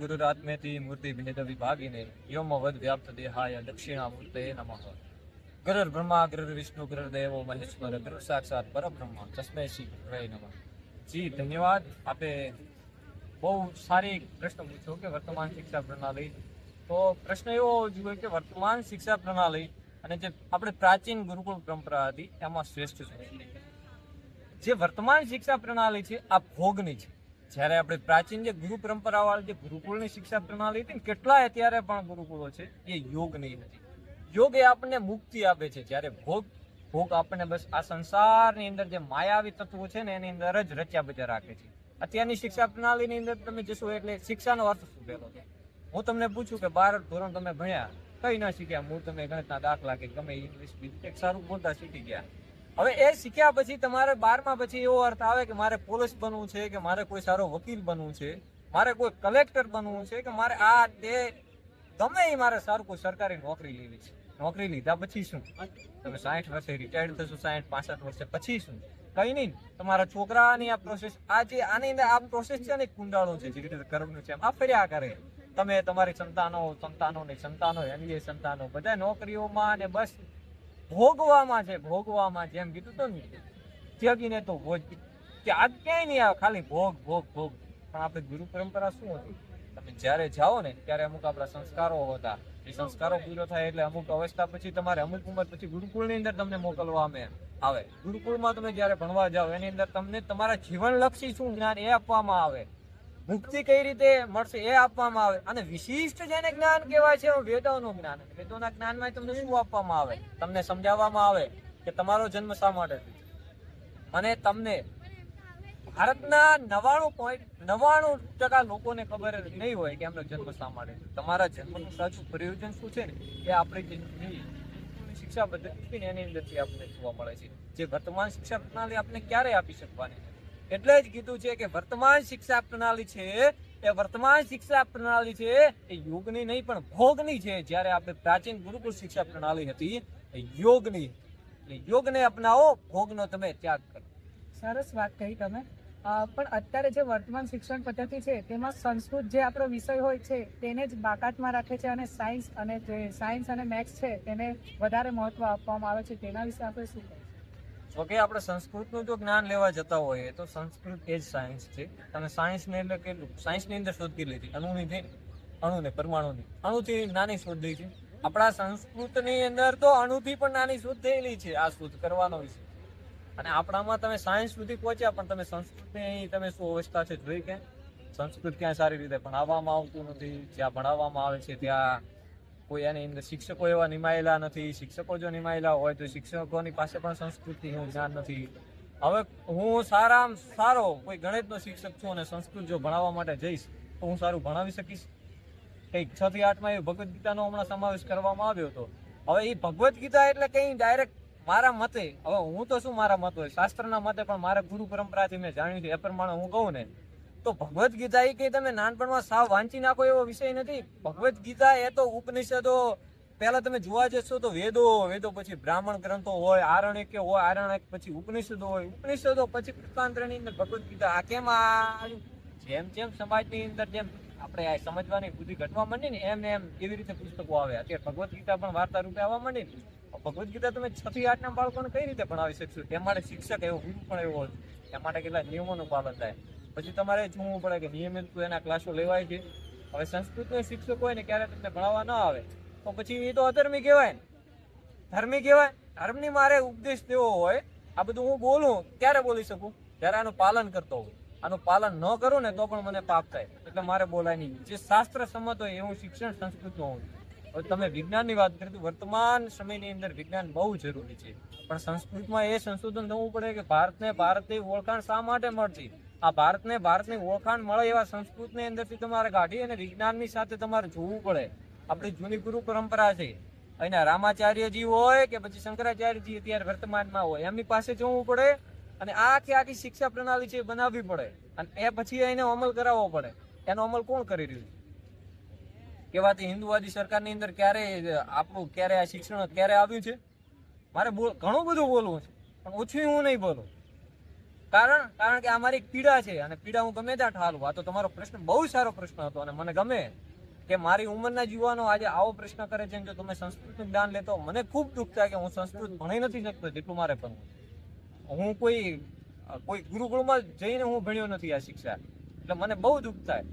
ગુરુરાત્મેતિ મૂર્તિ ભેદ વિભાગીને વ્યોમવદ વ્યાપ્ત દેહાય દક્ષિણામૂર્તે નમઃ. ગુરુર બ્રહ્મા ગુરુર વિષ્ણુ ગુરુર દેવો મહેશ્વર ગુરુ સાક્ષાત પરબ્રહ્મ તસ્મૈ શ્રી ગુરવે નમઃ. જી ધન્યવાદ. આપે બહુ સારી પ્રશ્ન પૂછ્યો કે વર્તમાન શિક્ષા પ્રણાલી. તો પ્રશ્ન એવો જોઈએ કે વર્તમાન શિક્ષા પ્રણાલી અને જે આપણે પ્રાચીન ગુરુકુળ પરંપરા હતી એમાં શ્રેષ્ઠ છે. જે વર્તમાન શિક્ષા પ્રણાલી છે આ ભોગની છે. જ્યારે આપણે પ્રાચીન જે ગુરુ પરંપરાવાળી જે ગુરુકુળની શિક્ષા પ્રણાલી હતી ને કેટલાય અત્યારે પણ ગુરુકુળો છે એ યોગની હતી. યોગ એ આપણને મુક્તિ આપે છે. જ્યારે ભોગ આપણને બસ આ સંસારની અંદર જે માયાવી તત્વો છે ને એની અંદર જ રચ્યા બચ્યા રાખે છે. અત્યારની શિક્ષા પ્રણાલીની અંદર તમે જશો એટલે શિક્ષાનો અર્થ શું થયેલો છે. હું તમને પૂછું કે 12 ધોરણ તમે ભણ્યા, કઈ ના શીખ્યા. હું તમે ગણિતના દાખલા કે ગમે ઇંગ્લિશ એક સારું બોલતા શીખી ગયા. હવે એ શીખ્યા પછી તમારે 12મા પછી એવો અર્થ આવે કે મારે પોલીસ બનવું છે, કે મારે કોઈ સારો વકીલ બનવું છે, મારે કોઈ કલેક્ટર બનવું છે, કે મારે આ તે ગમે એ મારે સારું કોઈ સરકારી નોકરી લેવી છે. નોકરી લીધા પછી શું? તમે 60 વર્ષે રિટાયર્ડ થશો, 60-65 વર્ષે પછી શું? કઈ નહીં. તમારા છોકરાની આ પ્રોસેસ આની અંદર આ પ્રોસેસ છે ને કુંડાળો છે જે રીતે કરવાનું છે આ ફર્યા કરે. તમે તમારી સંતાનો એની સંતાનો બધા નોકરીઓમાં ને બસ ભોગવામાં છે. ભોગવામાં જેમ કીધું તો ને ત્યાગીને તો ભોજ કે આજ ક્યાંય નહીં આવે, ખાલી ભોગ. પણ આપણે ગુરુ પરંપરા શું હતી? તમે જ્યારે જાઓ ને ત્યારે અમુક આપણા સંસ્કારો હતા. એ સંસ્કારો પૂરો થાય એટલે અમુક અવસ્થા પછી તમારે અમુક ઉંમર પછી ગુરુકુળની અંદર તમને મોકલવામાં આવે. ગુરુકુળમાં તમે જ્યારે ભણવા જાઓ એની અંદર તમને તમારા જીવનલક્ષી શું જ્ઞાન એ આપવામાં આવે. મુક્તિ કઈ રીતે મળશે એ આપવામાં આવે. અને વિશિષ્ટ જેને જ્ઞાન કહેવાય છે વેદોનું જ્ઞાન. વેદોના જ્ઞાનમાં તમને શું આપવામાં આવે? તમને સમજાવવામાં આવે કે તમારો જન્મ શા માટે થયો. અને તમને ભારતના 99% લોકોને ખબર નહીં હોય કે એમનો જન્મ શા માટે થયો. તમારા જન્મનું સાચું પ્રયોજન શું છે ને એ આપણી શિક્ષા પદ્ધતિ એની અંદરથી આપણને જોવા મળે છે. જે વર્તમાન શિક્ષા પ્રણાલી આપણે ક્યારે આપી શકવાની છે. એટલે જ કીધું છે કે વર્તમાન શિક્ષા પ્રણાલી છે એ વર્તમાન શિક્ષા પ્રણાલી છે એ યોગની નહીં પણ ભોગની છે. જ્યારે આપણે પ્રાચીન ગુરુકુળ શિક્ષા પ્રણાલી હતી એ યોગની. એટલે યોગને અપનાવો, ભોગનો તમે ત્યાગ કરો. સરસ વાત કહી તમે. પણ અત્યારે જે વર્તમાન શિક્ષણ પદ્ધતિ છે તેમાં સંસ્કૃત જે આપણો વિષય હોય છે તેને જ બાકાતમાં રાખે છે અને સાયન્સ અને મેથ્સ છે તેને વધારે મહત્વ આપવામાં આવે છે. તેના વિશે આપણે શું કહીએ? જો કે આપણે સંસ્કૃતનું જો જ્ઞાન લેવા જતા હોઈએ તો સંસ્કૃત એ જ સાયન્સ છે. તમે સાયન્સને એટલે કેટલું સાયન્સની અંદર શોધ કરી લીધી અણુની થઈ, અણુને પરમાણુની, અણુથી નાની શોધ થઈ છે. આપણા સંસ્કૃતની અંદર તો અણુથી પણ નાની શોધ થયેલી છે. આ શોધ કરવાનો વિષય. અને આપણામાં તમે સાયન્સ સુધી પહોંચ્યા પણ તમે સંસ્કૃતની તમે શું અવસ્થા છે જોઈ કે સંસ્કૃત ક્યાં સારી રીતે ભણાવવામાં આવતું નથી. જ્યાં ભણાવવામાં આવે છે ત્યાં કોઈ એની અંદર શિક્ષકો એવા નિમાયેલા નથી. શિક્ષકો જો નિમાયેલા હોય તો શિક્ષકોની પાસે પણ સંસ્કૃતિનું જ્ઞાન નથી. હવે હું સારામાં સારો કોઈ ગણિતનો શિક્ષક છું અને સંસ્કૃત જો ભણાવવા માટે જઈશ તો હું સારું ભણાવી શકીશ? કંઈક 6 થી 8માં એ ભગવદ્ ગીતાનો હમણાં સમાવેશ કરવામાં આવ્યો હતો. હવે એ ભગવદ્ ગીતા એટલે કંઈ ડાયરેક્ટ મારા મતે, હવે હું તો શું મારા મત હોય શાસ્ત્રના મતે, પણ મારા ગુરુ પરંપરાથી મેં જાણ્યું છે એ પ્રમાણે હું કહું ને તો ભગવદ્ ગીતા એ કંઈ તમે નાનપણમાં સાવ વાંચી નાખો એવો વિષય નથી. ભગવદ્ ગીતા એ તો ઉપનિષદો પહેલા તમે જોવા જશો તો વેદો પછી બ્રાહ્મણ ગ્રંથો હોય, આરણ્યક હોય, આરણ્યક પછી ઉપનિષદો હોય, ઉપનિષદો પછી કૃતાંતરની અંદર ભગવદ્ ગીતા. આ કેમ જેમ સમાજની અંદર જેમ આપણે આ સમજવાની બુદ્ધિ ઘટવા માંડી ને એમ એવી રીતે પુસ્તકો આવે. અત્યારે ભગવદ્ ગીતા પણ વાર્તા રૂપે આવવા માંડી ને. ભગવદ્ ગીતા તમે 6 થી 8ના બાળકોને કઈ રીતે ભણાવી શકશો? તે માટે શિક્ષક એવો ગુરુ પણ એવો હોય. એ માટે કેટલા નિયમોનું પાલન થાય. પછી તમારે જોવું પડે કે નિયમિત એના ક્લાસો લેવાય છે. હવે સંસ્કૃતનો શિક્ષક હોય ને ક્યારે તમને ભણાવવા ન આવે તો પછી એ તો અધર્મી કહેવાય ને. ધર્મી કહેવાય. ધર્મની મારે ઉપદેશ દેવો હોય, આ બધું હું બોલું ત્યારે બોલી શકું જ્યારે આનું પાલન કરતો હોય. આનું પાલન ન કરું ને તો પણ મને પાપ થાય. એટલે મારે બોલાય નહીં. જે શાસ્ત્ર સંમત હોય એવું શિક્ષણ સંસ્કૃતનું હોય. હવે તમે વિજ્ઞાનની વાત કરી તો વર્તમાન સમયની અંદર વિજ્ઞાન બહુ જરૂરી છે. પણ સંસ્કૃતમાં એ સંશોધન થવું પડે કે ભારતની ઓળખાણ શા માટે મળતી. આ ભારતની ઓળખાણ મળે એવા સંસ્કૃતની અંદરથી તમારે કાઢી અને વિજ્ઞાનની સાથે તમારે જોવું પડે. આપણી જૂની ગુરુ પરંપરા છે. અહીંના રામાચાર્યજી હોય કે પછી શંકરાચાર્યજી અત્યારે વર્તમાનમાં હોય એમની પાસે જોવું પડે અને આખી શિક્ષા પ્રણાલી છે બનાવવી પડે અને એ પછી એનો અમલ કરાવવો પડે. એનો અમલ કોણ કરી રહ્યું છે? કહેવાતી હિન્દુવાદી સરકારની અંદર ક્યારે આ શિક્ષણ ક્યારે આવ્યું છે? મારે ઘણું બધું બોલવું છે પણ ઓછું હું નહીં બોલું. કારણ કે આ મારી એક પીડા છે અને પીડા હું ગમે ત્યાં ઠાલું. આ તો તમારો પ્રશ્ન બહુ સારો પ્રશ્ન હતો અને મને ગમે કે મારી ઉંમરના યુવાનો આજે આવો પ્રશ્ન કરે છે કે તમે સંસ્કૃતનું જ્ઞાન લેતો. મને ખૂબ દુઃખ થાય કે હું સંસ્કૃત ભણી નથી શકતો જેટલું મારે ભણવું. હું કોઈ ગુરુકુળમાં જઈને હું ભણ્યો નથી આ શિક્ષા, એટલે મને બહુ દુઃખ થાય.